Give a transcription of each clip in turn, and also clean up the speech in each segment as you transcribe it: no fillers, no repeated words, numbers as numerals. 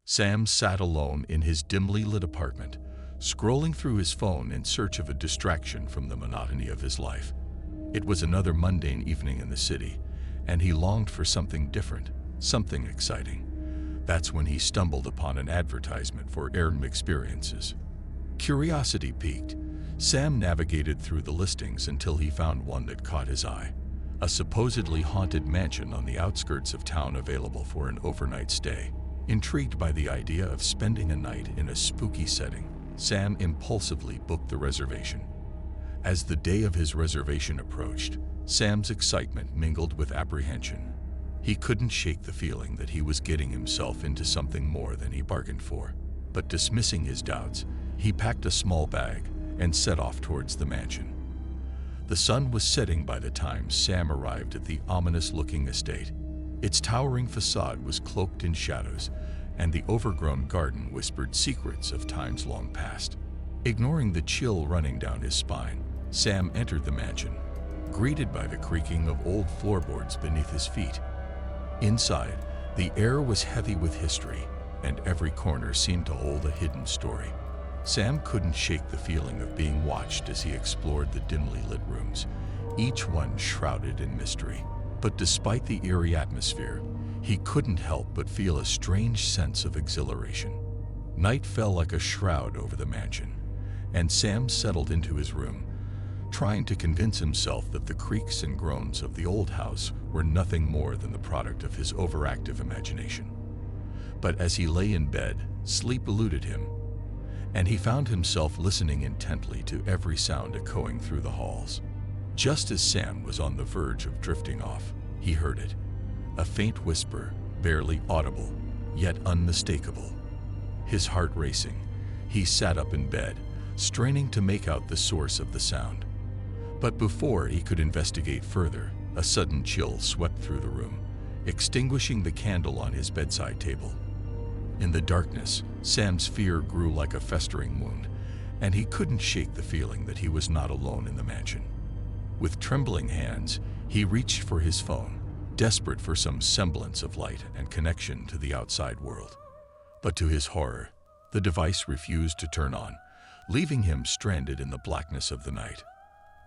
Sam sat alone in his dimly lit apartment, scrolling through his phone in search of a distraction from the monotony of his life. It was another mundane evening in the city, and he longed for something different, something exciting. That's when he stumbled upon an advertisement for AIRBNB experiences. Curiosity piqued, Sam navigated through the listings until he found one that caught his eye. A supposedly haunted mansion on the outskirts of town available for an overnight stay. Intrigued by the idea of spending a night in a spooky setting, Sam impulsively booked the reservation. As the day of his reservation approached, Sam's excitement mingled with apprehension. He couldn't shake the feeling that he was getting himself into something more than he bargained for. But dismissing his doubts, he packed a small bag and set off towards the mansion. The sun was setting by the time Sam arrived at the ominous-looking estate. Its towering facade was cloaked in shadows, and the overgrown garden whispered secrets of times long past. Ignoring the chill running down his spine, Sam entered the mansion, greeted by the creaking of old floorboards beneath his feet. Inside, the air was heavy with history, and every corner seemed to hold a hidden story. Sam couldn't shake the feeling of being watched as he explored the dimly lit rooms, each one shrouded in mystery. But despite the eerie atmosphere, he couldn't help but feel a strange sense of exhilaration. Night fell like a shroud over the mansion, and Sam settled into his room, trying to convince himself that the creaks and groans of the old house were nothing more than the product of his overactive imagination. But as he lay in bed, sleep eluded him, and he found himself listening intently to every sound echoing through the halls. Just as Sam was on the verge of drifting off, he heard it. A faint whisper, barely audible, yet unmistakable. His heart racing, he sat up in bed, straining to make out the source of the sound. But before he could investigate further, a sudden chill swept through the room, extinguishing the candle on his bedside table. In the darkness, Sam's fear grew like a festering wound, and he couldn't shake the feeling that he was not alone in the mansion. With trembling hands, he reached for his phone, desperate for some semblance of light and connection to the outside world. But to his horror, the device refused to turn on, leaving him stranded in the blackness of the night.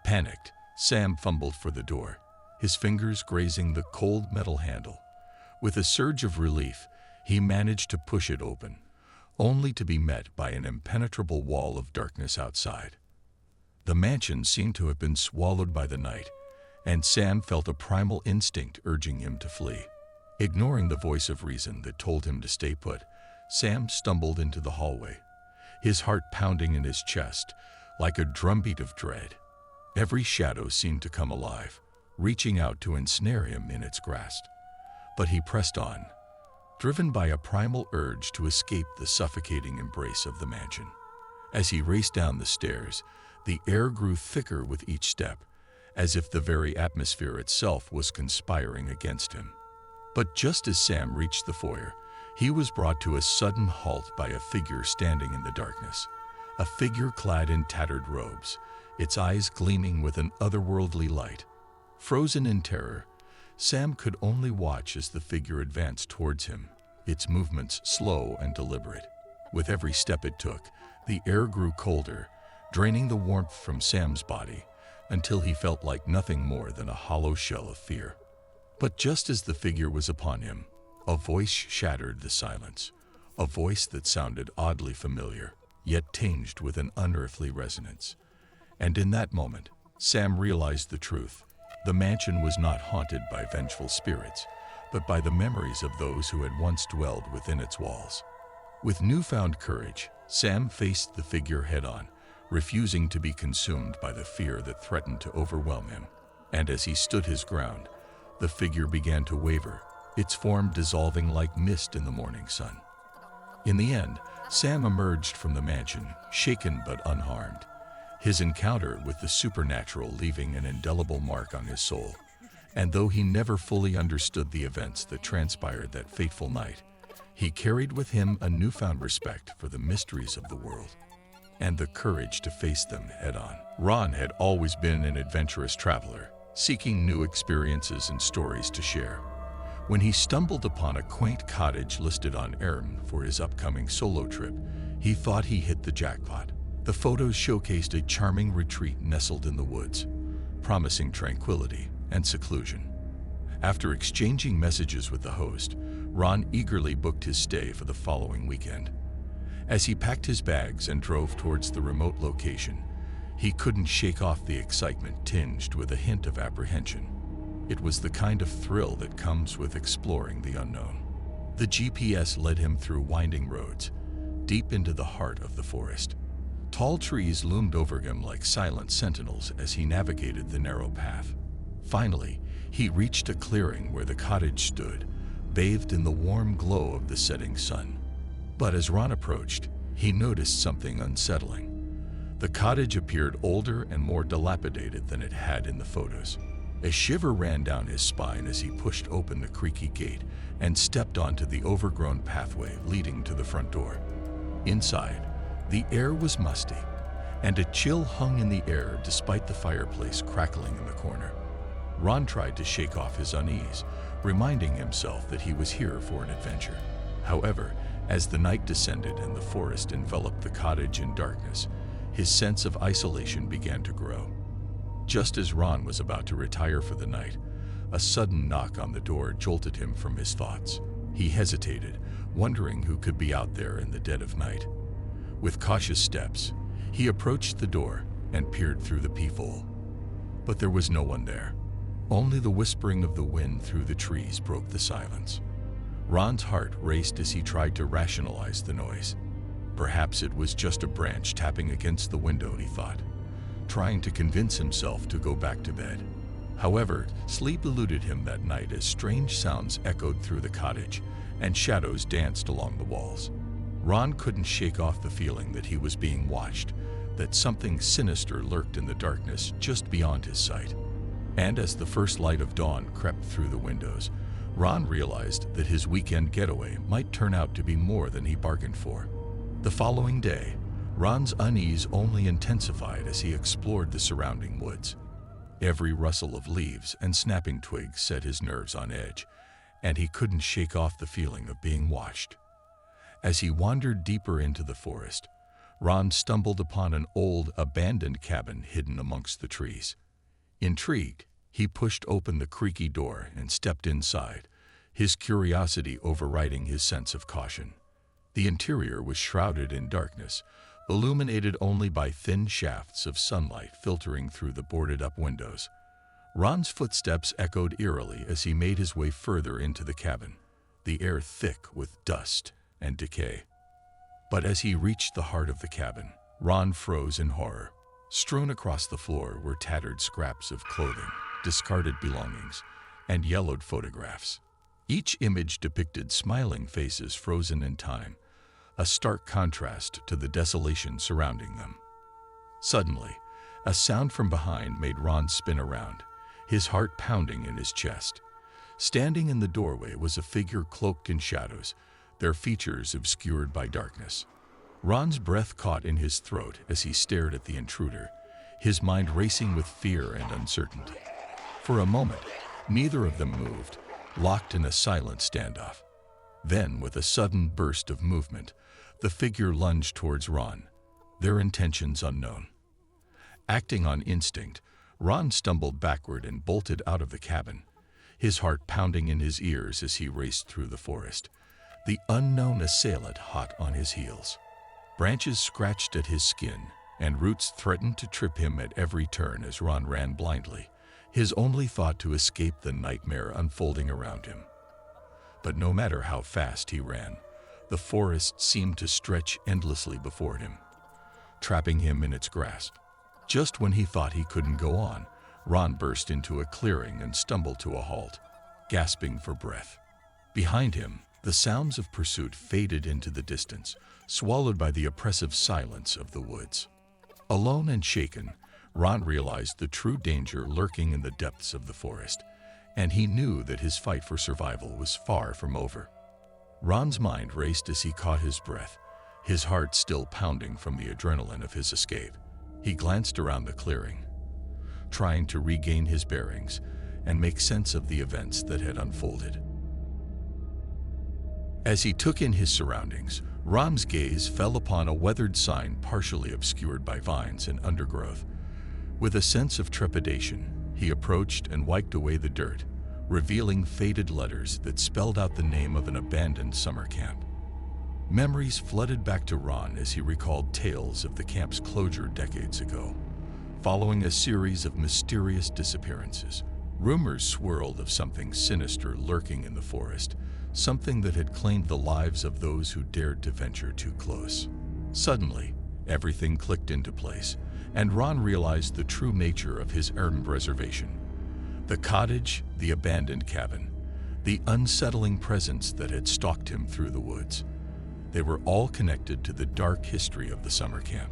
Panicked, Sam fumbled for the door, his fingers grazing the cold metal handle. With a surge of relief, he managed to push it open, only to be met by an impenetrable wall of darkness outside. The mansion seemed to have been swallowed by the night, and Sam felt a primal instinct urging him to flee. Ignoring the voice of reason that told him to stay put, Sam stumbled into the hallway, his heart pounding in his chest like a drumbeat of dread. Every shadow seemed to come alive, reaching out to ensnare him in its grasp. But he pressed on, driven by a primal urge to escape the suffocating embrace of the mansion. As he raced down the stairs, the air grew thicker with each step, as if the very atmosphere itself was conspiring against him. But just as Sam reached the foyer, he was brought to a sudden halt by a figure standing in the darkness, a figure clad in tattered robes, its eyes gleaming with an otherworldly light. Frozen in terror, Sam could only watch as the figure advanced towards him, its movements slow and deliberate. With every step it took, the air grew colder, draining the warmth from Sam's body until he felt like nothing more than a hollow shell of fear. But just as the figure was upon him, a voice shattered the silence, a voice that sounded oddly familiar, yet tinged with an unearthly resonance. And in that moment, Sam realized the truth. The mansion was not haunted by vengeful spirits, but by the memories of those who had once dwelled within its walls. With newfound courage, Sam faced the figure head-on, refusing to be consumed by the fear that threatened to overwhelm him. And as he stood his ground, the figure began to waver, its form dissolving like mist in the morning sun. In the end, Sam emerged from the mansion, shaken but unharmed, his encounter with the supernatural leaving an indelible mark on his soul. And though he never fully understood the events that transpired that fateful night, he carried with him a newfound respect for the mysteries of the world and the courage to face them head-on. Ron had always been an adventurous traveler, seeking new experiences and stories to share. When he stumbled upon a quaint cottage listed on AIRBNB for his upcoming solo trip, he thought he hit the jackpot. The photos showcased a charming retreat nestled in the woods, promising tranquility and seclusion. After exchanging messages with the host, Ron eagerly booked his stay for the following weekend. As he packed his bags and drove towards the remote location, he couldn't shake off the excitement tinged with a hint of apprehension. It was the kind of thrill that comes with exploring the unknown. The GPS led him through winding roads, deep into the heart of the forest. Tall trees loomed over him like silent sentinels as he navigated the narrow path. Finally, he reached a clearing where the cottage stood, bathed in the warm glow of the setting sun. But as Ron approached, he noticed something unsettling. The cottage appeared older and more dilapidated than it had in the photos. A shiver ran down his spine as he pushed open the creaky gate and stepped onto the overgrown pathway leading to the front door. Inside, the air was musty, and a chill hung in the air despite the fireplace crackling in the corner. Ron tried to shake off his unease, reminding himself that he was here for an adventure. However, as the night descended and the forest enveloped the cottage in darkness, his sense of isolation began to grow. Just as Ron was about to retire for the night, a sudden knock on the door jolted him from his thoughts. He hesitated, wondering who could be out there in the dead of night. With cautious steps, he approached the door and peered through the peephole. But there was no one there. Only the whispering of the wind through the trees broke the silence. Ron's heart raced as he tried to rationalize the noise. Perhaps it was just a branch tapping against the window, he thought, trying to convince himself to go back to bed. However, sleep eluded him that night as strange sounds echoed through the cottage and shadows danced along the walls. Ron couldn't shake off the feeling that he was being watched, that something sinister lurked in the darkness just beyond his sight. And as the first light of dawn crept through the windows, Ron realized that his weekend getaway might turn out to be more than he bargained for. The following day, Ron's unease only intensified as he explored the surrounding woods. Every rustle of leaves and snapping twigs set his nerves on edge, and he couldn't shake off the feeling of being watched. As he wandered deeper into the forest, Ron stumbled upon an old, abandoned cabin hidden amongst the trees. Intrigued, he pushed open the creaky door and stepped inside, his curiosity overriding his sense of caution. The interior was shrouded in darkness, illuminated only by thin shafts of sunlight filtering through the boarded-up windows. Ron's footsteps echoed eerily as he made his way further into the cabin, the air thick with dust and decay. But as he reached the heart of the cabin, Ron froze in horror. Strewn across the floor were tattered scraps of clothing, discarded belongings, and yellowed photographs. Each image depicted smiling faces frozen in time, a stark contrast to the desolation surrounding them. Suddenly, a sound from behind made Ron spin around, his heart pounding in his chest. Standing in the doorway was a figure cloaked in shadows, their features obscured by darkness. Ron's breath caught in his throat as he stared at the intruder, his mind racing with fear and uncertainty. For a moment, neither of them moved, locked in a silent standoff. Then, with a sudden burst of movement, the figure lunged towards Ron, their intentions unknown. Acting on instinct, Ron stumbled backward and bolted out of the cabin, his heart pounding in his ears as he raced through the forest, the unknown assailant hot on his heels. Branches scratched at his skin, and roots threatened to trip him at every turn as Ron ran blindly, his only thought to escape the nightmare unfolding around him. But no matter how fast he ran, the forest seemed to stretch endlessly before him, trapping him in its grasp. Just when he thought he couldn't go on, Ron burst into a clearing and stumbled to a halt, gasping for breath. Behind him, the sounds of pursuit faded into the distance, swallowed by the oppressive silence of the woods. Alone and shaken, Ron realized the true danger lurking in the depths of the forest, and he knew that his fight for survival was far from over. Ron's mind raced as he caught his breath, his heart still pounding from the adrenaline of his escape. He glanced around the clearing, trying to regain his bearings and make sense of the events that had unfolded. As he took in his surroundings, Ron's gaze fell upon a weathered sign partially obscured by vines and undergrowth. With a sense of trepidation, he approached and wiped away the dirt, revealing faded letters that spelled out the name of an abandoned summer camp. Memories flooded back to Ron as he recalled tales of the camp's closure decades ago. Following a series of mysterious disappearances, rumors swirled of something sinister lurking in the forest, something that had claimed the lives of those who dared to venture too close. Suddenly, everything clicked into place, and Ron realized the true nature of his AIRBNB reservation. The cottage, the abandoned cabin, the unsettling presence that had stalked him through the woods. They were all connected to the dark history of the summer camp.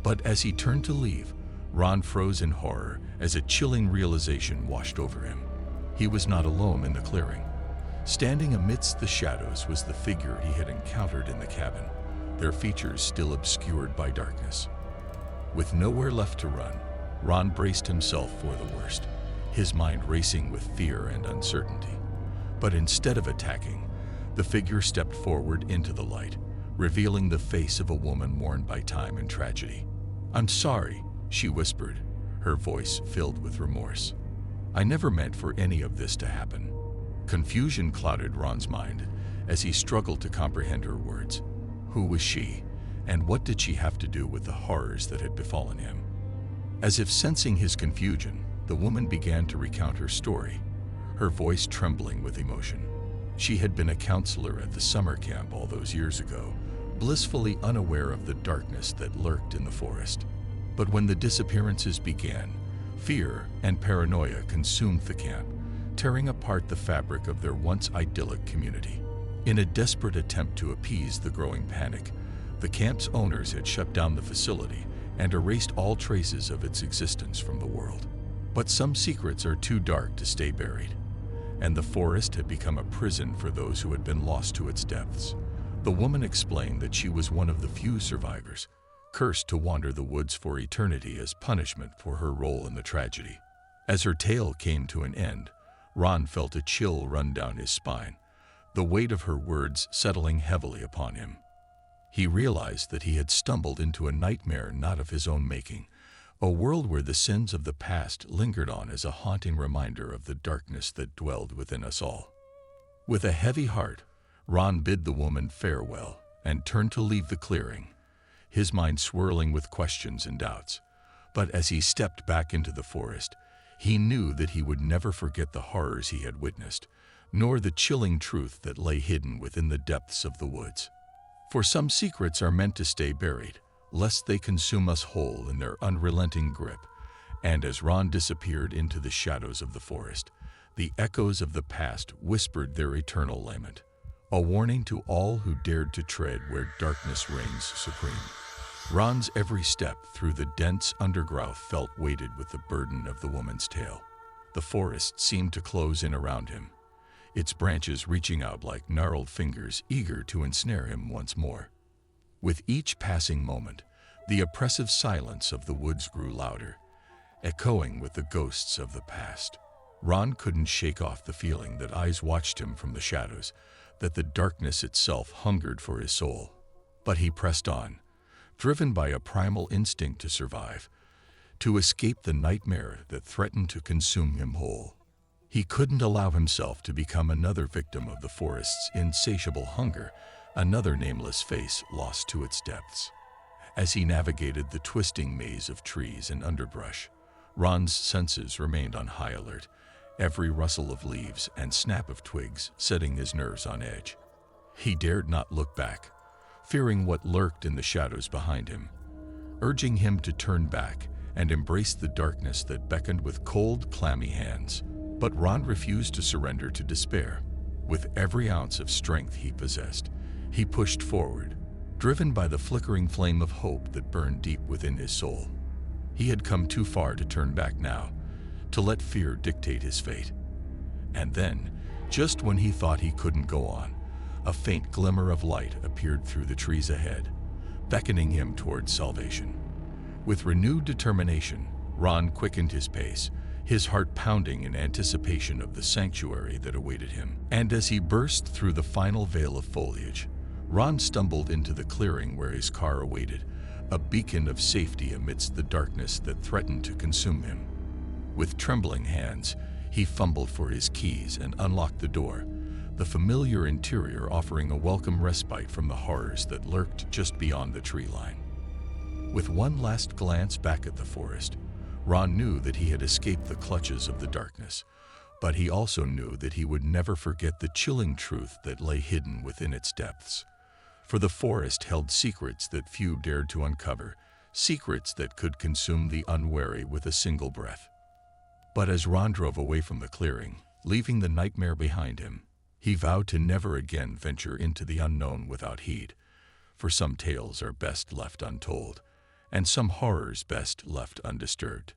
But as he turned to leave, Ron froze in horror as a chilling realization washed over him. He was not alone in the clearing. Standing amidst the shadows was the figure he had encountered in the cabin, their features still obscured by darkness. With nowhere left to run, Ron braced himself for the worst, his mind racing with fear and uncertainty. But instead of attacking, the figure stepped forward into the light, revealing the face of a woman worn by time and tragedy. "I'm sorry," she whispered, her voice filled with remorse. "I never meant for any of this to happen." Confusion clouded Ron's mind as he struggled to comprehend her words. Who was she, and what did she have to do with the horrors that had befallen him? As if sensing his confusion, the woman began to recount her story, her voice trembling with emotion. She had been a counselor at the summer camp all those years ago, blissfully unaware of the darkness that lurked in the forest. But when the disappearances began, fear and paranoia consumed the camp, tearing apart the fabric of their once idyllic community. In a desperate attempt to appease the growing panic, the camp's owners had shut down the facility and erased all traces of its existence from the world. But some secrets are too dark to stay buried, and the forest had become a prison for those who had been lost to its depths. The woman explained that she was one of the few survivors, cursed to wander the woods for eternity as punishment for her role in the tragedy. As her tale came to an end, Ron felt a chill run down his spine, the weight of her words settling heavily upon him. He realized that he had stumbled into a nightmare not of his own making, a world where the sins of the past lingered on as a haunting reminder of the darkness that dwelled within us all. With a heavy heart, Ron bid the woman farewell and turned to leave the clearing, his mind swirling with questions and doubts. But as he stepped back into the forest, he knew that he would never forget the horrors he had witnessed, nor the chilling truth that lay hidden within the depths of the woods. For some secrets are meant to stay buried, lest they consume us whole in their unrelenting grip. And as Ron disappeared into the shadows of the forest, the echoes of the past whispered their eternal lament, a warning to all who dared to tread where darkness reigns supreme. Ron's every step through the dense undergrowth felt weighted with the burden of the woman's tale. The forest seemed to close in around him, its branches reaching out like gnarled fingers eager to ensnare him once more. With each passing moment, the oppressive silence of the woods grew louder, echoing with the ghosts of the past. Ron couldn't shake off the feeling that eyes watched him from the shadows, that the darkness itself hungered for his soul. But he pressed on, driven by a primal instinct to survive, to escape the nightmare that threatened to consume him whole. He couldn't allow himself to become another victim of the forest's insatiable hunger, another nameless face lost to its depths. As he navigated the twisting maze of trees and underbrush, Ron's senses remained on high alert, every rustle of leaves and snap of twigs setting his nerves on edge. He dared not look back, fearing what lurked in the shadows behind him, urging him to turn back and embrace the darkness that beckoned with cold, clammy hands. But Ron refused to surrender to despair. With every ounce of strength he possessed, he pushed forward, driven by the flickering flame of hope that burned deep within his soul. He had come too far to turn back now, to let fear dictate his fate. And then, just when he thought he couldn't go on, a faint glimmer of light appeared through the trees ahead, beckoning him towards salvation. With renewed determination, Ron quickened his pace, his heart pounding in anticipation of the sanctuary that awaited him. And as he burst through the final veil of foliage, Ron stumbled into the clearing where his car awaited, a beacon of safety amidst the darkness that threatened to consume him. With trembling hands, he fumbled for his keys and unlocked the door, the familiar interior offering a welcome respite from the horrors that lurked just beyond the tree line. With one last glance back at the forest, Ron knew that he had escaped the clutches of the darkness, but he also knew that he would never forget the chilling truth that lay hidden within its depths. For the forest held secrets that few dared to uncover, secrets that could consume the unwary with a single breath. But as Ron drove away from the clearing, leaving the nightmare behind him, he vowed to never again venture into the unknown without heed, for some tales are best left untold, and some horrors best left undisturbed.